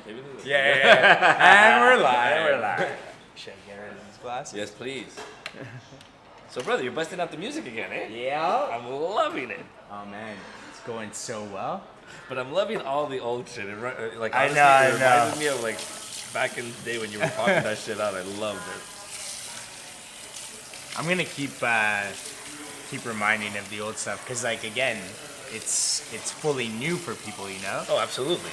Maybe this is- And we're live. And we're live. Should I get rid of these glasses? Yes, please. So, brother, you're busting out the music again, eh? Yeah. I'm loving it. Oh man, it's going so well. But I'm loving all the old shit. Like, I honestly, know, it reminded me of like back in the day when you were popping that shit out. I loved it. I'm gonna keep reminding of the old stuff because, like, again, it's fully new for people, you know. Oh, absolutely.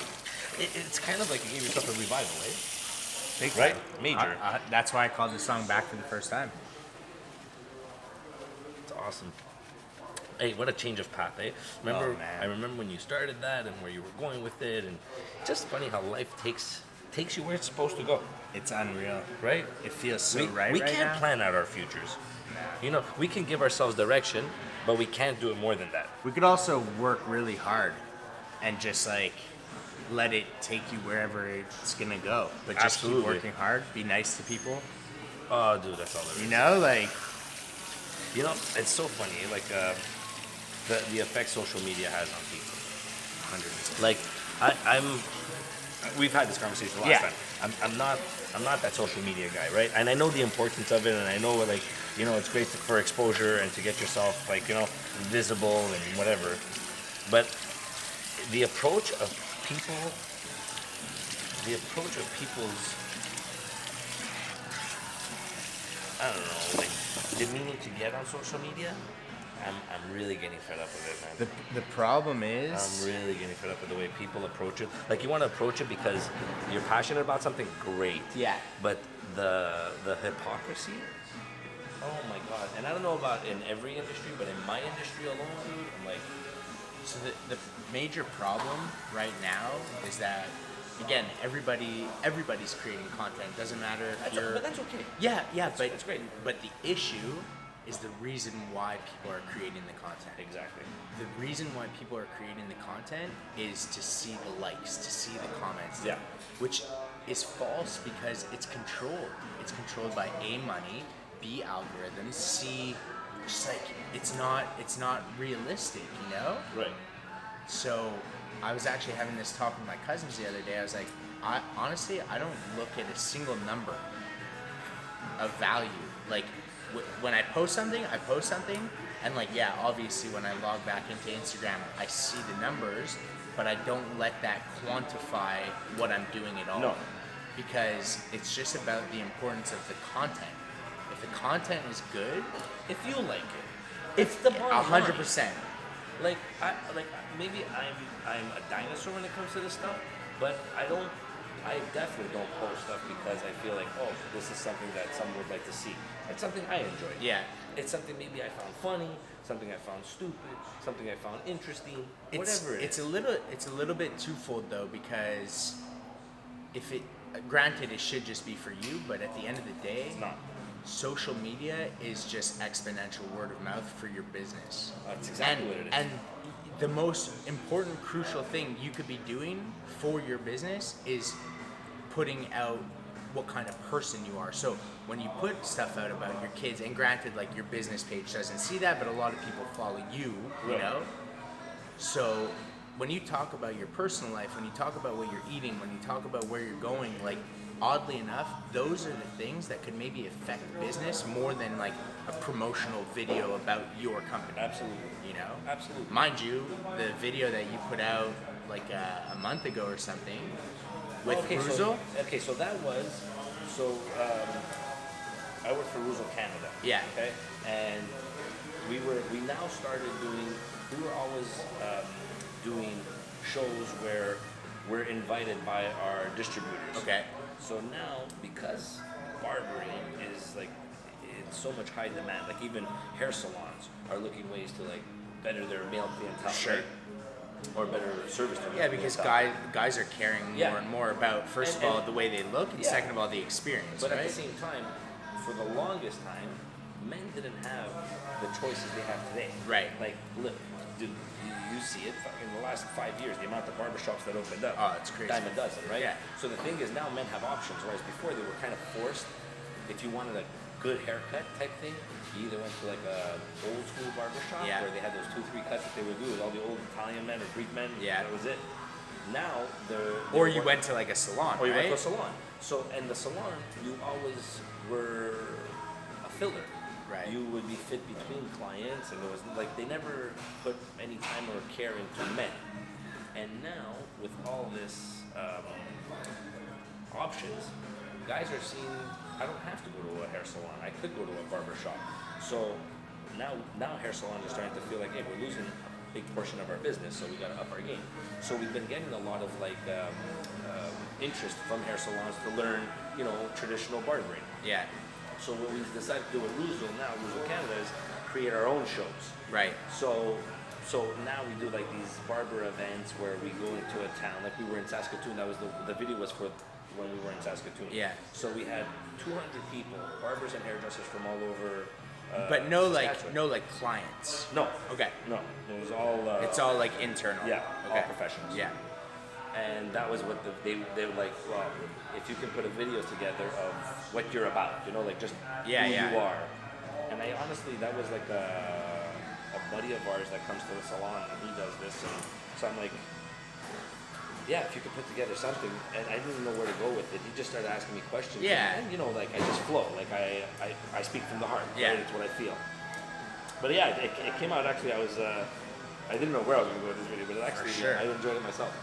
It's kind of like you gave yourself a revival, eh? Big Right? time. Major. That's why I called the song back for the first time. It's awesome. Hey, what a change of path, eh? Remember, Oh, man. I remember when you started that and where you were going with it, and just funny how life takes you where it's supposed to go, It's unreal. right? It feels so we right. we right can't now. plan out our futures. You know, we can give ourselves direction, but we can't do it more than that. We could also work really hard and just like let it take you wherever it's gonna go. But just Absolutely. keep working hard. Be nice to people. Oh, dude, that's all there is. You know, like You know, it's so funny, like the effect social media has on people. 100%. Like, we've had this conversation last Yeah. time. I'm not that social media guy, right? And I know the importance of it, and I know, like, you know, it's great for exposure and to get yourself, like, you know, visible and whatever. But the approach of people's, I don't know, like, demeaning to get on social media, I'm really getting fed up with it, man. The problem is I'm really getting fed up with the way people approach it. Like, you want to approach it because you're passionate about something, great. Yeah. But the hypocrisy, oh my god. And I don't know about in every industry, but in my industry alone, dude, I'm like, so the major problem right now is that again everybody's creating content. Doesn't matter if you're but that's okay. yeah, but it's great. But the issue is the reason why people are creating the content. Exactly. The reason why people are creating the content is to see the likes, to see the comments. Yeah. Which is false because it's controlled. It's controlled by A, money, B, algorithms, C, just like it's not realistic, you know? Right. So I was actually having this talk with my cousins the other day. I was like, honestly, I don't look at a single number of value. Like, when I post something, and like, yeah, obviously when I log back into Instagram, I see the numbers, but I don't let that quantify what I'm doing at all. No. Because it's just about the importance of the content. If the content is good, If you like it, it's the bottom line. 100%. Like, maybe I'm a dinosaur when it comes to this stuff, but I definitely don't post stuff because I feel like, oh, this is something that someone would like to see. It's something I enjoy. Yeah. It's something maybe I found funny, something I found stupid, something I found interesting, whatever It's a little bit twofold though, because if it, granted, it should just be for you, but at the end of the day, It's not. social media is just exponential word of mouth for your business. That's exactly what it is. And the most important, crucial thing you could be doing for your business is putting out what kind of person you are. So when you put stuff out about your kids, and granted, like, your business page doesn't see that, but a lot of people follow you, you Right. know? So when you talk about your personal life, when you talk about what you're eating, when you talk about where you're going, like, oddly enough, those are the things that could maybe affect business more than like a promotional video about your company. Absolutely. You know? Absolutely. Mind you, the video that you put out like a month ago or something with Ruzel. So that was, I work for Ruzel Canada. Yeah. Okay. And we now started we were always doing shows where we're invited by our distributors. Okay. So now, because barbering is like in so much high demand, like even hair salons are looking ways to like better their male clientele, Sure. right? Or better service to Yeah, male because clientele. guys are caring Yeah. more and more about, first And- of all, the way they look, and Yeah. second of all, the experience, But right? at the same time, for the longest time, men didn't have the choices they have today. Right. Like, look, dude, you see it in the last 5 years, the amount of barbershops that opened up. Oh, it's crazy. Dime a dozen, right? Yeah. So the thing is, now men have options, whereas before they were kind of forced. If you wanted a good haircut type thing, you either went to like a old school barbershop Yeah. where they had those 2-3 cuts that they would do with all the old Italian men or Greek men. Yeah. That was it. now Or you went to like a salon, or you right? went to a salon. So and the salon, you always were a filler. Right. You would be fit between clients, and it was like they never put any time or care into men. And now with all this options, guys are seeing I don't have to go to a hair salon. I could go to a barber shop. So now hair salons are starting to feel like, hey, we're losing a big portion of our business, so we got to up our game. So we've been getting a lot of like interest from hair salons to learn, traditional barbering. Yeah. So what we decided to do with Louisville Canada, is create our own shows. Right. So now we do like these barber events where we go into a town, like we were in Saskatoon. That was the video was for when we were in Saskatoon. Yeah. So we had 200 people, barbers and hairdressers from all over. But no Saskatchewan. like clients. No. Okay. No. It was all. It's all like internal. Yeah. Okay. All professionals. Yeah. And that was what they were like. Well, if you can put a video together of what you're about, like just who you are. And I honestly, that was like a buddy of ours that comes to the salon and he does this, and so I'm like, yeah, if you could put together something. And I didn't know where to go with it. He just started asking me questions. Yeah. And like I just flow. Like I speak from the heart. Yeah. Right? It's what I feel. But yeah, it came out actually. I didn't know where I was going to go with this video, but it actually, sure. I enjoyed it myself.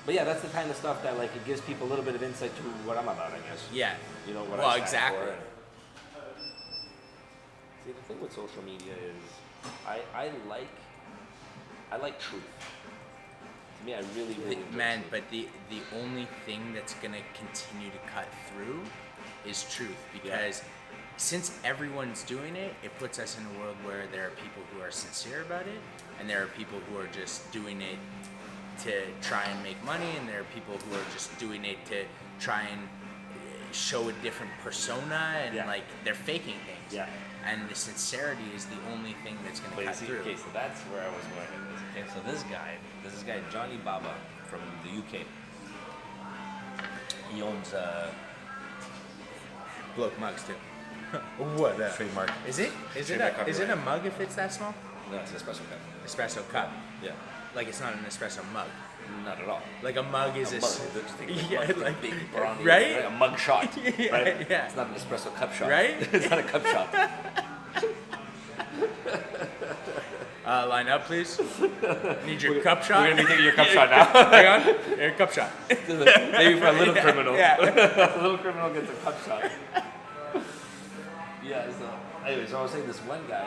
But yeah, that's the kind of stuff that like it gives people a little bit of insight to what I'm about, I guess. Yeah. What well, I stand exactly. for. See, the thing with social media is, I like truth. To me, I really enjoy Man, truth. but the only thing that's gonna continue to cut through is truth, because since everyone's doing it, it puts us in a world where there are people who are sincere about it, and there are people who are just doing it to try and make money, and there are people who are just doing it to try and show a different persona, and like they're faking things. Yeah. And the sincerity is the only thing that's going to cut through. Okay, so that's where I was going with this. Okay, so this guy Johnny Baba from the UK. He owns Bloke mugs too. What? trademark. Is it Trademark a mug if it's that small? No, it's an espresso cup. Espresso cup. Yeah. Like it's not an espresso mug. Not at all. Like a mug is a mug. Just think of a yeah, mug, like big brawny, right? A mug shot. Yeah, right? yeah. It's not an espresso cup shot. Right? It's not a cup shot. Line up, please. Need your cup shot. We're gonna be taking your cup shot now. Hang on. Your cup shot. Maybe for a little criminal. Yeah. A little criminal gets a cup shot. Yeah. So anyway, so I was saying this one guy.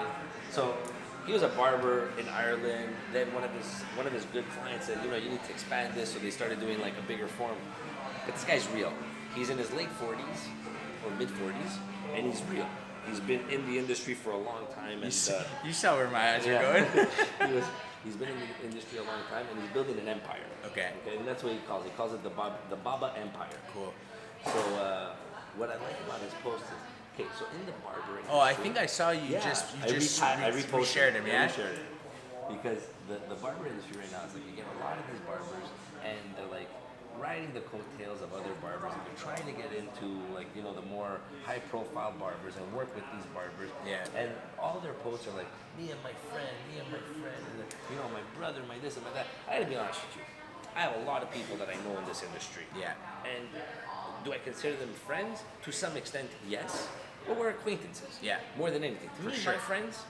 So he was a barber in Ireland. Then one of his good clients said, you need to expand this. So they started doing like a bigger form. But this guy's real. He's in his late 40s or mid 40s, and he's real. He's been in the industry for a long time, and You saw where my eyes are going. he's been in the industry a long time, and he's building an empire. Okay. And that's what he calls it. He calls it the Baba Empire. Cool. So what I like about his post is, okay, so in the barber industry. Oh, I think I saw you Yeah, just I reposted reshared him, yeah? I reshared it. Because the barber industry right now is like you get a lot of these barbers, and they're like riding the coattails of other barbers, and they're trying to get into like the more high profile barbers and work with these barbers. Yeah. And all their posts are like me and my friend, and my brother, my this and my that. I gotta be honest with you. I have a lot of people that I know in this industry. Yeah. And do I consider them friends? To some extent, yes. But we're acquaintances. Yeah. More than anything. To me, sure. my friends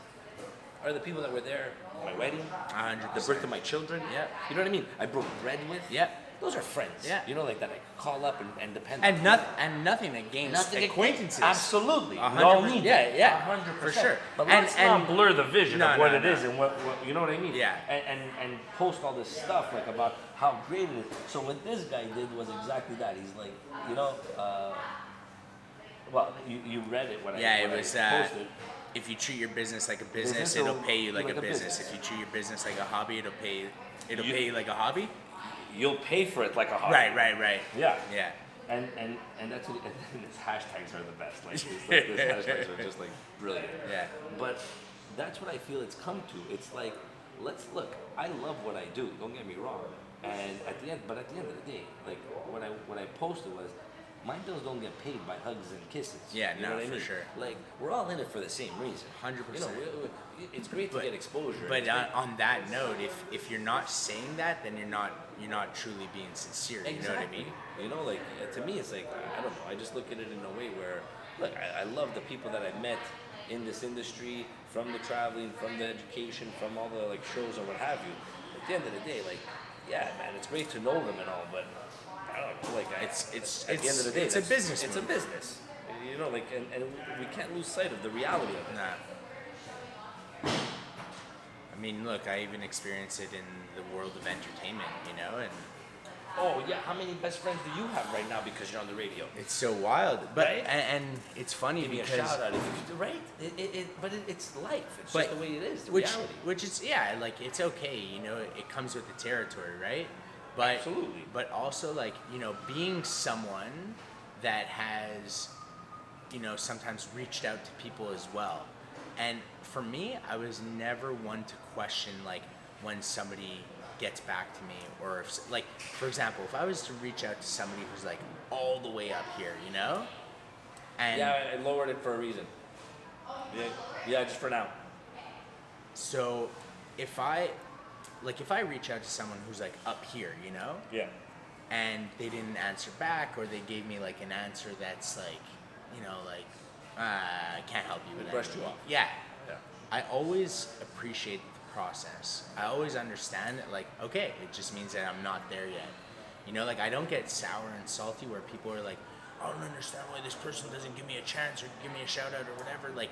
are the people that were there at my wedding, 100%. the birth of my children. Yeah. You know what I mean? I broke bread with. Yeah. Those are friends. Yeah. Like that I call up and depend And on. nothing against Nothing acquaintances. Absolutely. 100%. Yeah. 100%. For sure. But And- let's and- not blur the vision No, of what no, it no. is and what you know what I mean? Yeah. And post all this stuff like about how great it is. So what this guy did was exactly that. He's like, well, you read it when Yeah, it I was. posted. If you treat your business like a business, Business, it'll it'll pay you like be a like a business. business. If you treat your business like a hobby, it'll pay You- you like a hobby. You'll pay for it like a hobby. Right. Yeah. Yeah. And that's what, and his hashtags are the best. Like his hashtags are just like brilliant. Yeah. But that's what I feel it's come to. It's like, let's look. I love what I do. Don't get me wrong. And at the end of the day, like what I posted was, my bills don't get paid by hugs and kisses. Yeah, you know no, what I for mean? sure. Like, we're all in it for the same reason. 100%. You know, it's great to get exposure. But It's great- on that note, if you're not saying that, then you're not truly being sincere. You know what I mean? You know, like to me, it's like I don't know. I just look at it in a way where, look, I love the people that I met in this industry, from the traveling, from the education, from all the like shows or what have you. At the end of the day, like, yeah, man, it's great to know them and all, but I don't know, like It's at the end of the day, it's a that's- business. It's move. a business. You know, like, and we can't lose sight of the reality of it. Nah. I mean, look, I even experience it in the world of entertainment, you know, and Oh yeah, how many best friends do you have right now because you're on the radio? it's so wild. But Right? and it's funny Give me a because shout out, if you, right? It's life. It's But just the way it is. The which reality. which is like it's okay, you know, it comes with the territory, right? But Absolutely. but also like, you know, being someone that has, you know, sometimes reached out to people as well. And for me, I was never one to question like when somebody gets back to me, or if, like, for example, if I was to reach out to somebody who's like all the way up here, you know, and Yeah, I lowered it for a reason. Yeah, just for now. so if I reach out to someone who's like up here, you know, Yeah. and they didn't answer back, or they gave me like an answer that's like, you know, like, I can't help you with that. Brushed you off. Yeah. Yeah. I always appreciate the process. I always understand that, like, okay, it just means that I'm not there yet. You know, like, I don't get sour and salty where people are like, I don't understand why this person doesn't give me a chance or give me a shout out or whatever. Like,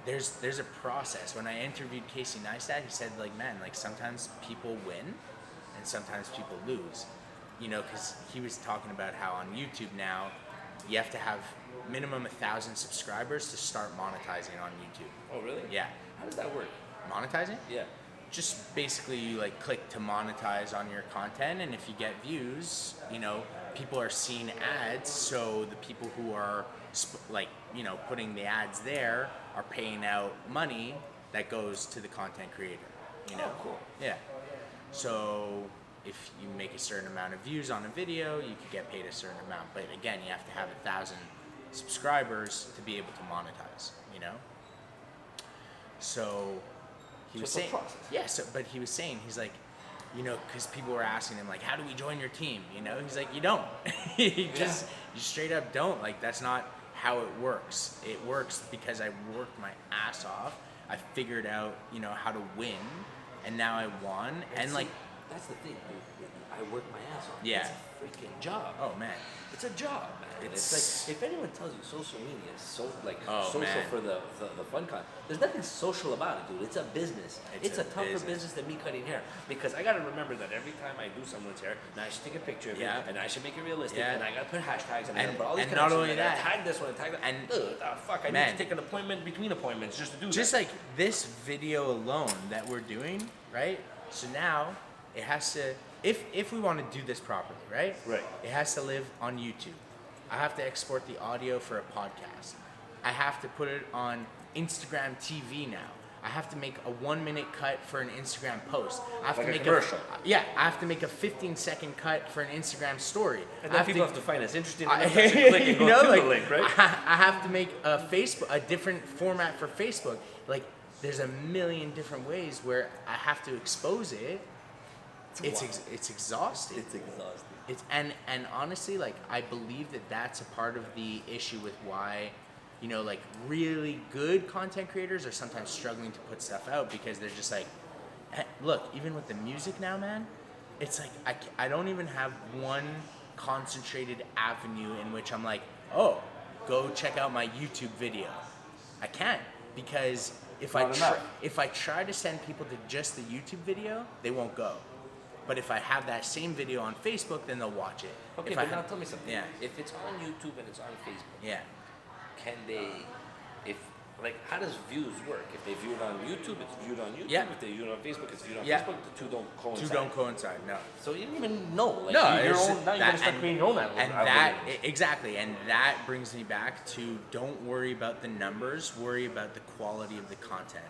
there's a process. When I interviewed Casey Neistat, he said, like, man, like, sometimes people win and sometimes people lose. You know, because he was talking about how on YouTube now, you have to have minimum 1,000 subscribers to start monetizing on YouTube. Oh, really? Yeah. How does that work? Monetizing? Yeah. Just basically you like click to monetize on your content, and if you get views, you know, people are seeing ads, so the people who are like, you know, putting the ads there are paying out money that goes to the content creator, you know. Oh, cool. Yeah. So if you make a certain amount of views on a video, you could get paid a certain amount, but again, you have to have 1,000 subscribers to be able to monetize, you know. So he was it's a saying, process. yeah. So, but he was saying, he's like, you know, because people were asking him like, how do we join your team? You know, he's like, you don't. You straight up don't. Like, that's not how it works. It works because I worked my ass off. I figured out, you know, how to win, and now I won. And see, like, that's the thing. I work my ass off. Yeah. It's a freaking job. oh man, It's a job, man. It's like, if anyone tells you social media is so like Oh, social man. for the fun con, there's nothing social about it, dude. It's a business. It's a tougher business. business than me cutting hair, because I gotta remember that every time I do someone's hair, now I should take a picture of Yeah. it, and I should make it realistic, Yeah. and I gotta put hashtags, and I And- gotta put all these and not connections, only and I gotta that- tag this one and tag that, and- fuck, I need Man. to take an appointment between appointments just to do just that. like this video alone that we're doing, right? So now it has to, if we want to do this properly, right? Right. It has to live on YouTube. I have to export the audio for a podcast. I have to put it on Instagram TV now. I have to make a 1-minute cut for an Instagram post. I have Like to a make commercial. yeah, I have to make a 15-second cut for an Instagram story. And I then have people to, have to find us interesting I- enough to actually click and go you know, to like, the link, right? I have to make a different format for Facebook. Like, there's a million different ways where I have to expose it. It's exhausting. It's exhausting. It's and honestly, like, I believe that that's a part of the issue with why, you know, like, really good content creators are sometimes struggling to put stuff out, because they're just like, look, even with the music now, man, it's like I don't even have one concentrated avenue in which I'm like, oh, go check out my YouTube video. I can't, because if Not enough. if I try to send people to just the YouTube video, they won't go. But if I have that same video on Facebook, then they'll watch it. Okay, If but I now have- tell me something. Yeah. If it's on YouTube and it's on Facebook, Yeah. can they, like, how does views work? If they view it on YouTube, it's viewed on YouTube. Yeah. If they view it on Facebook, it's viewed on Yeah. Facebook. The two don't coincide. Two don't coincide. No. So you didn't even know. Like, No, your it's- own, now you that- gotta start creating your own and algorithms. that exactly, and that brings me back to, don't worry about the numbers, worry about the quality of the content,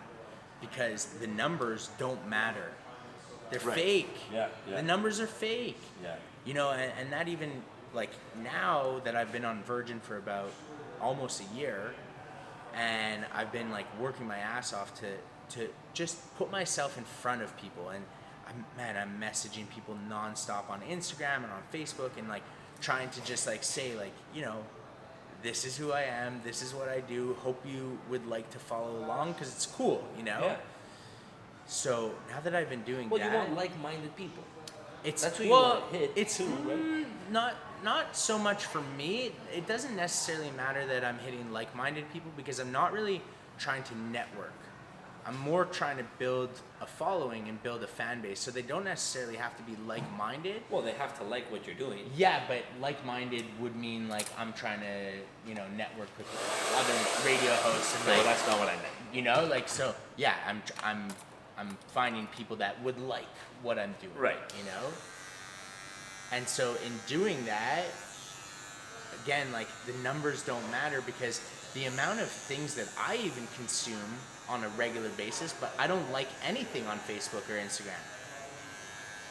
because the numbers don't matter. They're Right. fake. Yeah, yeah. The numbers are fake. Yeah. You know, and that even, like now that I've been on Virgin for about almost a year, and I've been like working my ass off to just put myself in front of people, and I'm messaging people nonstop on Instagram and on Facebook, and like trying to just like say like, this is who I am, this is what I do, hope you would like to follow along because it's cool, Yeah. So now that I've been doing Well, that, you want like-minded people. it's That's what well, you want to hit it's too, right? not so much for me. It doesn't necessarily matter that I'm hitting like-minded people because I'm not really trying to network. I'm more trying to build a following and build a fan base, so they don't necessarily have to be like-minded. Well, they have to like what you're doing. Yeah, but like-minded would mean like I'm trying to, network with other radio hosts and No, like, that's not what I meant. like so. Yeah, I'm finding people that would like what I'm doing. Right. And so in doing that, again, like the numbers don't matter because the amount of things that I even consume on a regular basis, but I don't like anything on Facebook or Instagram.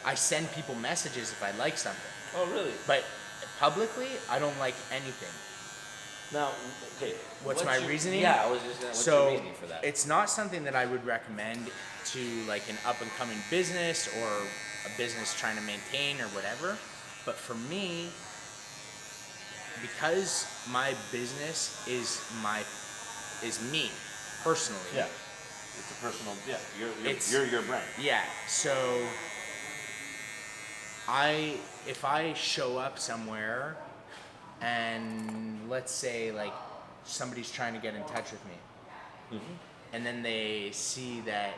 I send people messages if I like something, Oh, really? but publicly, I don't like anything. Now, okay. What's my reasoning? Yeah, I was just gonna. What's So your reasoning for that? it's not something that I would recommend to like an up and coming business or a business trying to maintain or whatever. But for me, because my business is me personally. Yeah. It's a personal. Yeah. It's- You're your brand. Yeah. So if I show up somewhere and let's say like somebody's trying to get in touch with me, and then they see that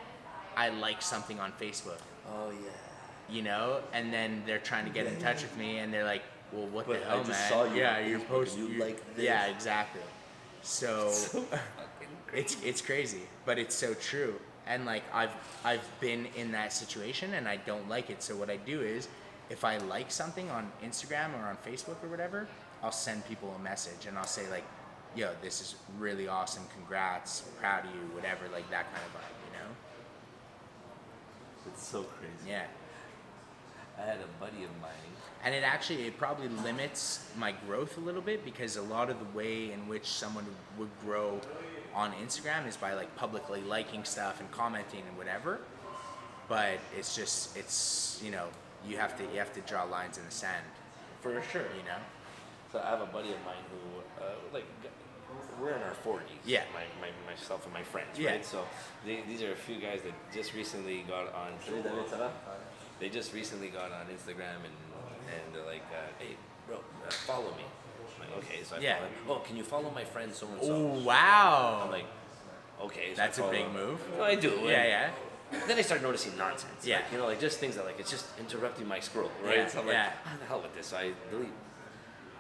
I like something on Facebook, Oh yeah. and then they're trying to get in touch with me and they're like, well, what But the I hell, just man? saw you yeah, on you're Facebook posting. and you like this. Yeah, exactly. So Fucking crazy. it's crazy, but it's so true. And like I've been in that situation and I don't like it. So what I do is, if I like something on Instagram or on Facebook or whatever, I'll send people a message and I'll say like, yo, this is really awesome, congrats, proud of you, whatever, like that kind of vibe, It's so crazy. Yeah. I had a buddy of mine. And it probably limits my growth a little bit because a lot of the way in which someone would grow on Instagram is by like publicly liking stuff and commenting and whatever. But it's you have to draw lines in the sand, For sure. So I have a buddy of mine who, we're in our 40s. Yeah. Myself and my friends, Yeah. right? So these are a few guys that just recently got on. They just recently got on Instagram and they're like, hey, bro, follow me. I'm like, okay, so I Yeah. follow him. Oh, can you follow my friend so and so? Oh wow. I'm like, okay. So That's I a follow big him. move. No, I do. Yeah, and Then I start noticing nonsense. Yeah. Like just things that it's just interrupting my scroll, right? Yeah, So I'm like, yeah. the hell with this. So I delete.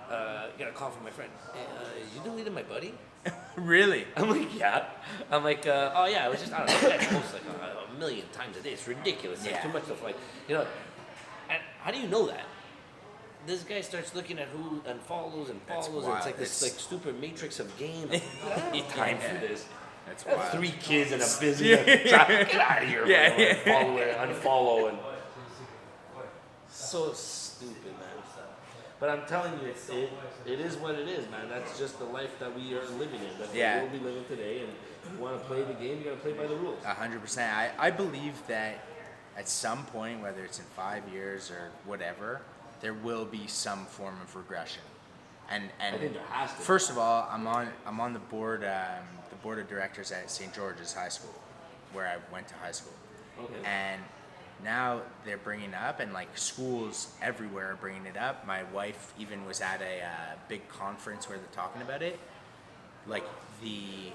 Got a call from my friend. Hey, you deleted my buddy? Really? I'm like, yeah. I'm like, oh yeah, I was just, I don't know, I post like a million times a day. It's ridiculous. It's Yeah. too much stuff. And how do you know that? This guy starts looking at who unfollows and That's follows. And it's wild. like this It's- stupid matrix of game. I don't have time for this. That's I have wild. 3 kids and a business. Get out of here. Yeah, bro. yeah. Follow it, unfollow, and so stupid, man. But I'm telling you, it is what it is, man. That's just the life that we are living in. That's Yeah. the world we live in today. And you want to play the game, you got to play by the rules. 100%. I believe that at some point, whether it's in 5 years or whatever, there will be some form of regression. And I think there has to be. First of all, I'm on the board of directors at St. George's High School, where I went to high school. Okay. And now they're bringing up, and like schools everywhere are bringing it up. My wife even was at a big conference where they're talking about it. Like the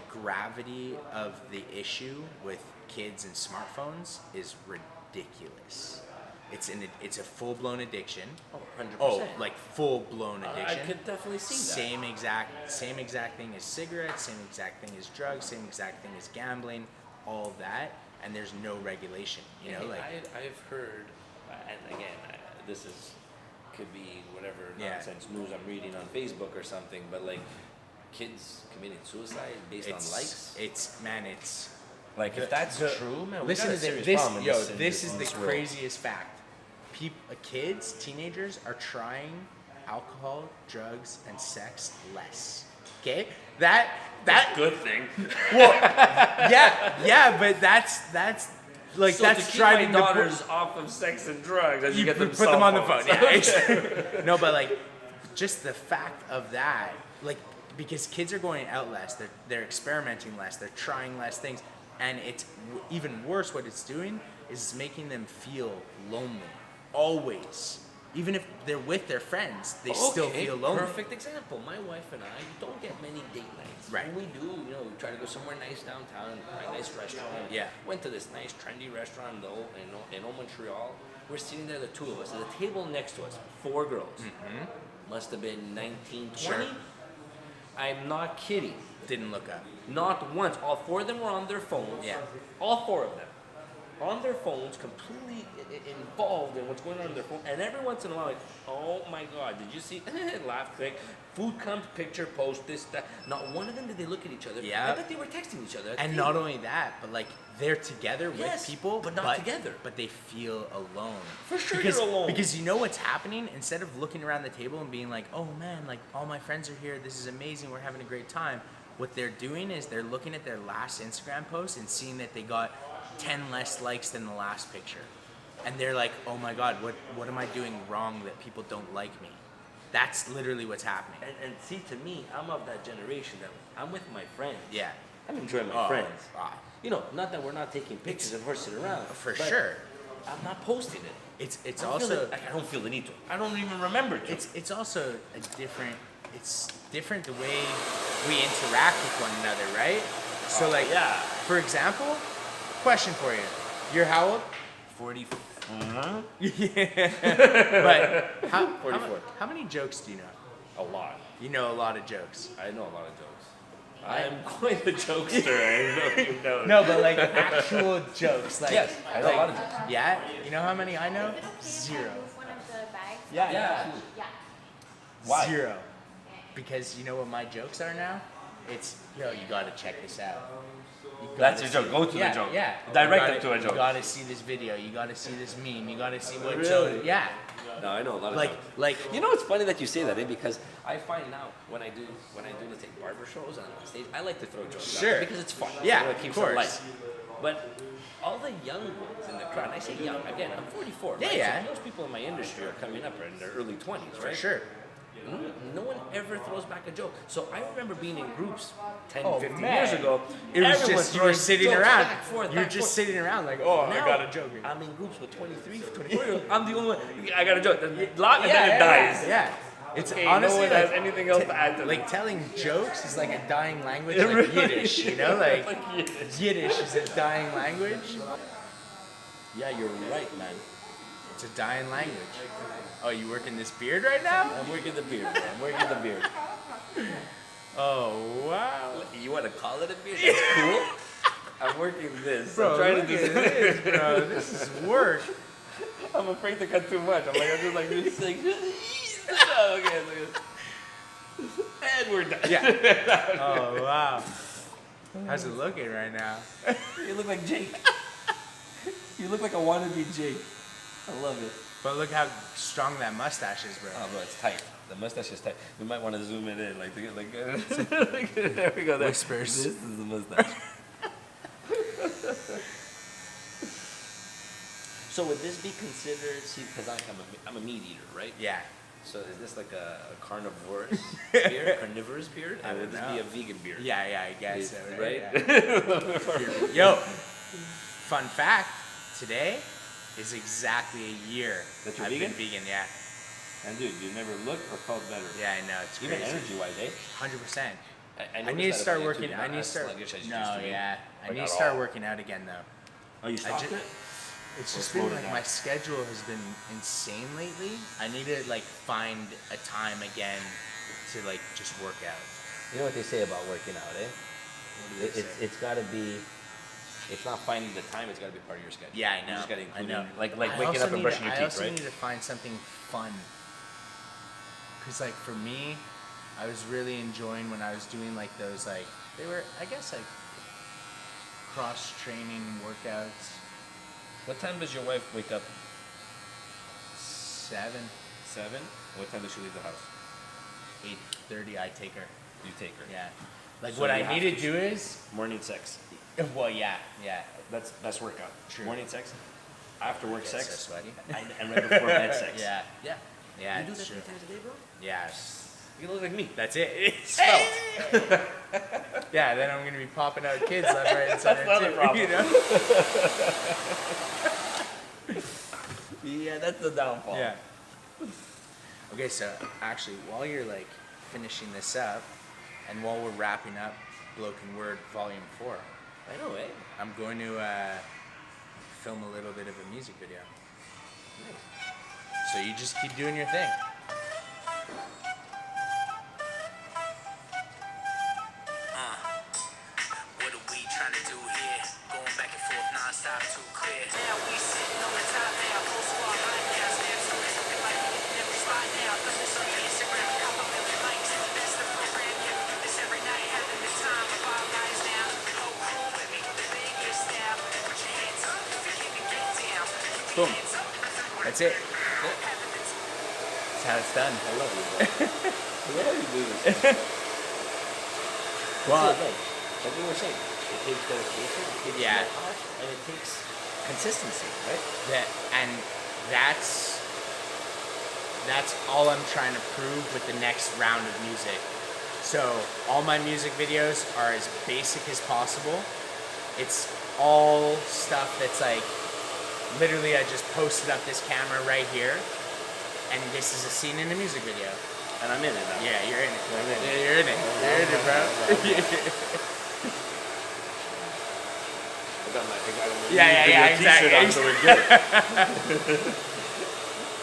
gravity of the issue with kids and smartphones is ridiculous. It's a full blown addiction. Oh, 100%. Oh, like full blown I addiction. could definitely see that. Same exact thing as cigarettes. Same exact thing as drugs. Same exact thing as gambling. All of that, and there's no regulation. I've heard, and again, this could be whatever Yeah. nonsense news I'm reading on Facebook or something, but like kids committing suicide based on likes. It's Like if that's true, man, we listen got a to serious this. problem in Yo, this this is the world. craziest fact. kids, teenagers are trying alcohol, drugs, and sex less. Okay, that Good thing. yeah, but that's like So that's to keep driving my the daughters off of sex and drugs, as you get them put them on the cell phone. phones. Yeah. No, but like just the fact of that, like because kids are going out less, they're experimenting less, they're trying less things, and it's even worse. What it's doing is making them feel lonely always. Even if they're with their friends, they still feel lonely. Perfect example. My wife and I don't get many date nights. Right. When we do, we try to go somewhere nice downtown, a nice restaurant. Yeah. Went to this nice trendy restaurant in Old Montreal. We're sitting there, the two of us. At the table next to us, 4 girls. Mm-hmm. Must have been 19, 20. Sure. I'm not kidding. Didn't look up. Not once. All 4 of them were on their phones. Yeah. All 4 of them. On their phones, completely involved in what's going on their phone. And every once in a while, like, oh my God, did you see? Laugh, click. Food comes, picture, post, this, that. Not one of them did they look at each other. Yeah. I bet they were texting each other. And not only that, but like they're together with Yes, people, but not together. But they feel alone. For sure because, you're alone. Because you know what's happening? Instead of looking around the table and being like, oh man, like all my friends are here, this is amazing, we're having a great time. What they're doing is they're looking at their last Instagram post and seeing that they got 10 less likes than the last picture. And they're like, oh my God, what am I doing wrong that people don't like me? That's literally what's happening. And see, to me, I'm of that generation that I'm with my friends. Yeah. I'm enjoying my friends. Not that we're not taking pictures and horsing around. For but sure. I'm not posting it. It's I also don't feel the need to. I don't even remember to. it's also it's different the way we interact with one another, right? So like yeah. For example, question for you. You're how old? 40. Yeah. But 44. how many jokes do you know? A lot. You know a lot of jokes. I know a lot of jokes. I'm quite the jokester. I know you know. No, but like actual jokes. Like Yes, I know a lot of jokes. Yeah? You know how many I know? Zero. One of the bags. Yeah. Yeah. Why? Zero. Because you know what my jokes are now? It's, yo, you gotta check this out. That's your joke. Go to the joke. Yeah. Direct You them to a joke. You gotta see this video. You gotta see this meme. You gotta see what. Really? Yeah. No, I know a lot of Like, jokes. like. You know, it's funny that you say that, because I find now when I do let's say barber shows and I'm on stage, I like to throw jokes out Sure. because it's fun. Yeah, It keeps of it course. light. But all the young ones in the crowd, and I say young again, I'm 44. Yeah, right? yeah. So most people in my industry are coming up in their early 20s, right? For sure. No one ever throws back a joke. So I remember being in groups 10, Oh, 15 man. years ago. It was everyone just, you were throwing sitting jokes around. back, forth, You're back, just forth. sitting around like, oh, I Now, got a joke here. I'm in groups with 23, 24 years old. I'm the only one. I got a joke. Lock and Yeah, then it dies. Yeah. It's Okay, honestly no one like, has anything else to add to like that. telling jokes is like a dying language, It like really Yiddish, you know, like Yiddish. Yiddish is a dying language. Yeah, you're right, man. It's a dying language. Oh, you working this beard right now? I'm working the beard, bro. I'm working the beard. Oh wow, You want to call it a beard? That's cool. I'm working this. bro! I'm trying Look to at do this, bro. This is work. I'm afraid to cut too much. I'm like this. like, Okay. And we're done. Yeah. Oh wow. How's it looking right now? you look like Jake. You look like a wannabe Jake. I love it. But look how strong that mustache is, bro. Oh, bro, it's tight. The mustache is tight. We might want to zoom it in, like, There we go. There. Whispers. This is the mustache. So would this be considered? See, because I'm a meat eater, right? Yeah. So is this like a carnivorous beard, carnivorous beard, I or would don't this be know. a vegan beard? Yeah, I guess so. Right? Yeah. Yo, fun fact: today is exactly a year That you're I've vegan? been vegan. Yeah. And dude, you never looked or felt better. Yeah, I know it's Even crazy. energy-wise, eh? 100%. I I noticed need to that start about you, working. too. I Not need to as start. sluggish as you No, used to be. yeah. I Like need to at start all. working out again though. Oh, you stopped ju- it? It's Or just been slowed it like down? my schedule has been insane lately. I need to like find a time again to like just work out. You know what they say about working out, eh? do they say? It's got to be. It's not finding the time. It's got to be part of your schedule. Yeah, I know. You just got to I include know. it. Like I waking also up and need brushing your I teeth, also right? need to find something fun. Cause like for me, I was really enjoying when I was doing like those like they were I guess like cross training workouts. What time does your wife wake up? 7, 7. What time does she leave the house? 8:30. I take her. You take her. Yeah. Like So what you I have need to to- do is, Morning sex. well, yeah. That's best workout. True. Morning sex. After work Get sex. so sweaty. And right before bed sex. Yeah. Yeah. Yeah. You do that it's 3 true. times a day, bro? Yeah. You look like me. That's it. Svelte. Yeah. Then I'm gonna be popping out kids left, right, and center That's the other too. problem. You know? Yeah, that's the downfall. Yeah. Okay, so actually, while you're like finishing this up, and while we're wrapping up Bloken Word Volume 4, I know, eh? I'm going to film a little bit of a music video. So you just keep doing your thing. What are we trying to do here? Going back and forth non-stop, too clear. Now we sitting on the top now, full squad right now. Stand so it's looking like we in every spot now. Put this on your Instagram, a couple million likes. That's the program, yeah, we do this every night. Having the time of our lives now. Whole crew with me, living your style. Put your hands up if you can't get down. Keep Boom. your hands up. That's it. That's how it's done. I love you, bro. I love how you do this. Well, Like we were saying, it takes dedication, it takes Yeah. heart, and it takes consistency, right? and that's all I'm trying to prove with the next round of music. So all my music videos are as basic as possible. It's all stuff that's like, literally I just posted up this camera right here, and this is a scene in a music video. And I'm in it now. Yeah, you're in it. I'm in it. Yeah, you're in it. You're in it, bro. I got my Yeah, exactly. t-shirt on, so we're good.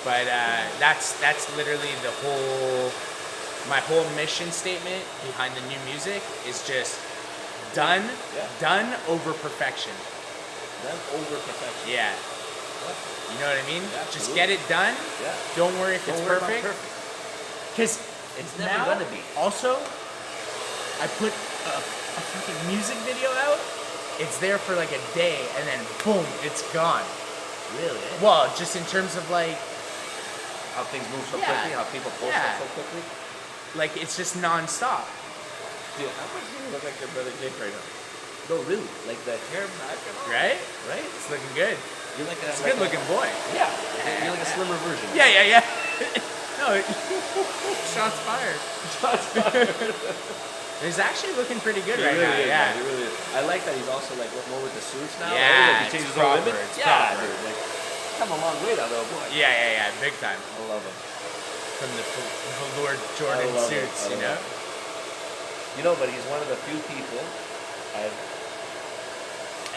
But that's literally my whole mission statement behind the new music is just done over perfection. Then over perfection. Yeah. You know what I mean? Yeah, Just absolutely. get it done. Yeah. Don't worry if Don't it's worry about perfect. Because It's never gonna be. Also, I put a fucking music video out. It's there for like a day, and then boom, it's gone. Really? Eh? Well, just in terms of like How things move so Yeah. quickly, how people post Yeah. stuff so quickly. it's just non-stop. Dude, how much do you look like your brother Jake right now? No, really. Like the hair back and all. Right? Right? It's looking good. You're like It's a good looking boy. Yeah. You're like a slimmer version. Yeah. No, shots fired. He's actually looking pretty good He right really now. is, Yeah. man, he really is. I like that he's also like more with the suits now. Yeah, right? Like he it's changed his proper, own image. it's Yeah, proper. dude. Like, come a long way now, though, boy. Yeah, big time. I love him. From the Lord Jordan I love it. suits, I you love know? it. You know, but he's one of the few people I've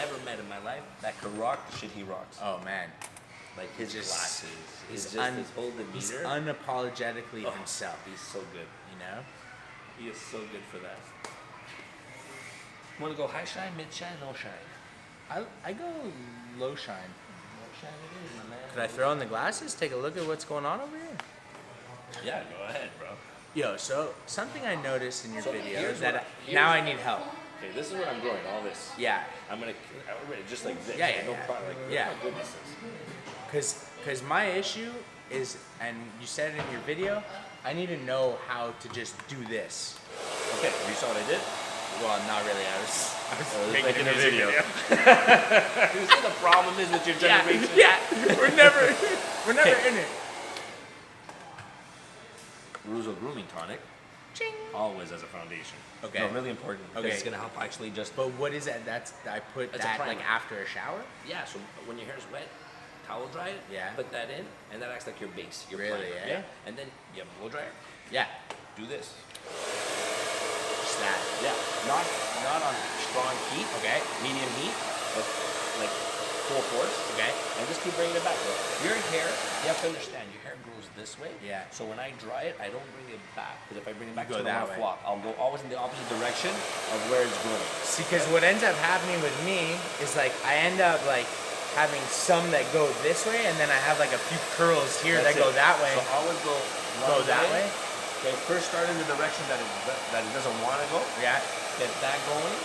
ever met in my life that could rock the shit he rocks. Oh man, Like his Just- glasses, he's his whole he's demeanor. unapologetically Oh, himself. He's so good. You know? He is so good for that. Want to go high shine, mid shine, no shine? I go low shine. No shine it is, my man. Could I throw on the glasses? Take a look at what's going on over here. Yeah, go ahead, bro. Yo, so something I noticed in your So video here's that what- now I need help. Okay, this is what I'm growing. All this. Yeah, I'm gonna just like this. Yeah, no yeah. problem. Like, Yeah. look how good this is. cause my issue is, and you said it in your video, I need to know how to just do this. Okay, you saw what I did? Well, not really. I was making a music video. You see the problem is with your generation. Yeah, we're never Okay. in it. Ruzo Grooming Tonic, always as a foundation. Okay. No, really important. Because Okay. it's gonna help actually just. But what is that? I put It's a that primer. like after a shower. Yeah. So when your hair's wet, towel dry it. Yeah. Put that in, and that acts like your base. Your Really, primer. eh? Yeah. And then you have a blow dryer. Yeah, Do this. just that. Yeah. Not on strong heat. Okay. Medium heat, but like full force. Okay. And just keep bringing it back, bro. Your hair, you have to understand, your hair grows this way. Yeah. So when I dry it, I don't bring it back. Because if I bring it back, go it's gonna that wanna way. flop. I'll go always in the opposite direction of where it's growing. See, because what ends up happening with me is like I end up like having some that go this way, and then I have like a few curls here That's that go it. that way. So always go Go one that way. Okay, first start in the direction that it doesn't want to go. Yeah. Get that going.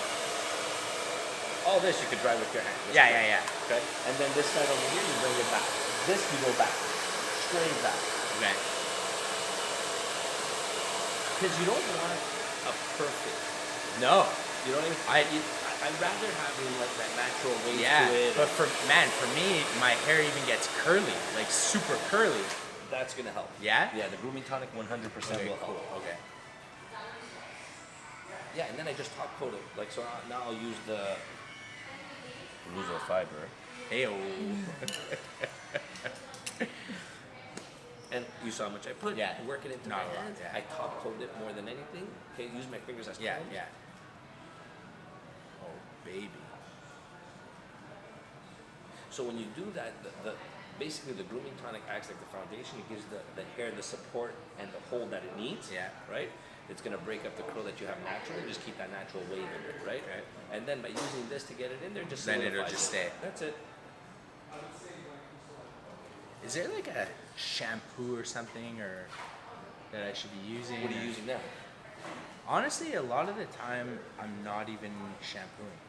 All this you could dry with your hand. This Yeah, way. yeah. Okay, and then this side over here, you bring it back. This you go back. spray back. Okay. Because you don't want a perfect. No. You know what I mean? I'd rather having like that natural wave Yeah, to it. but for me, my hair even gets curly, like super curly. That's gonna help. Yeah? Yeah, the grooming tonic 100% will help. Okay. Yeah, and then I just top coat it. Like so now I'll use the Ruzo fiber. Heyo. And you saw how much I put. Yeah. Work it into Not my a lot, hands. yeah. I top coat it more than anything. Okay, use my fingers as Yeah, cones. yeah. Oh, baby. So when you do that, the basically the grooming tonic acts like the foundation. It gives the hair the support and the hold that it needs. Yeah. Right? It's gonna break up the curl that you have naturally. Just keep that natural wave in it, right? Right. And then by using this to get it in there, just Then it'll solidifies just it. stay. That's it. Is there like a shampoo or something or that I should be using? What are you using now? Honestly, a lot of the time I'm not even shampooing.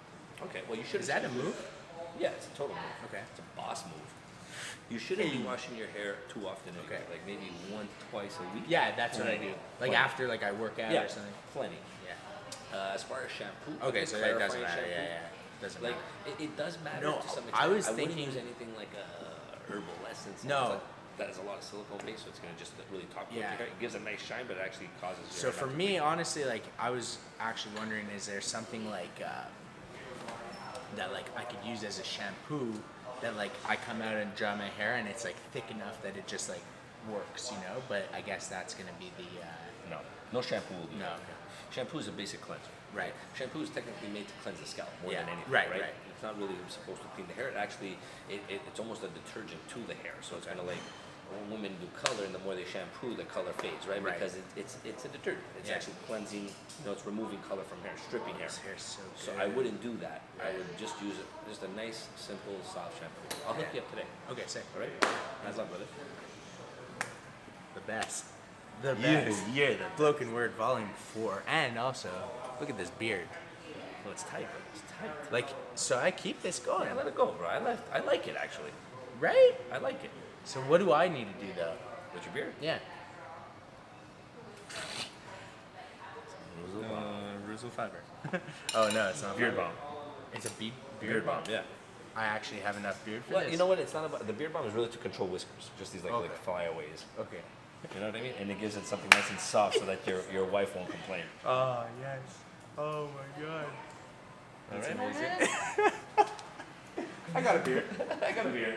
Okay, well you should. Is that a move? Yeah, it's a total move. Okay. It's a boss move. You shouldn't be washing your hair too often. Okay. Like maybe once, twice a week. Yeah, that's what I do. Like Plenty. after like I work out Yeah, or something. plenty. Yeah. As far as shampoo. Okay, so that doesn't clarifying matter. shampoo, Yeah, yeah. Doesn't Like matter. it does matter No, to some extent. I was wouldn't thinking- use anything like a herbal essence. No. That has a lot of silicone base, so it's gonna just really top coat Yeah. your hair. It gives a nice shine, but it actually causes. Your So hair for not to me, honestly, like I was actually wondering, is there something like that like I could use as a shampoo that like I come out and dry my hair and it's like thick enough that it just like works, you know? But I guess that's gonna be the no shampoo will do no. that. Shampoo is a basic cleanser. Right. Shampoo is technically made to cleanse the scalp more Yeah, than anything. right, Right, right. It's not really supposed to clean the hair. It actually, it's almost a detergent to the hair. So it's kind of like when women do color, and the more they shampoo, the color fades, right? Right. Because it's a detergent. It's Yeah. actually cleansing. It's removing color from hair, stripping hair. This hair's so So good. I wouldn't do that. I would just use just a nice, simple, soft shampoo. I'll hook you up today. Okay, sick. All right. Nice luck with it. The best. The You're, best. you're the Bloken Word Volume 4. And also, look at this beard. Well, it's tight. Bro. It's tight. Like, so I keep this going. Yeah, let it go, bro. I like it actually. Right? I like it. So what do I need to do though? With your beard. Yeah. Ruzo fiber. Oh no, it's not Beard fiber. balm. It's a beard Beard balm. Yeah. I actually have enough beard for Well, this. you know what? It's not about the beard balm is really to control whiskers, just these like Okay. flyaways. Okay. You know what I mean? And it gives it something nice and soft so that your wife won't complain. Oh yes. Oh my god. All right. Amazing. I got a beard. I got a beard.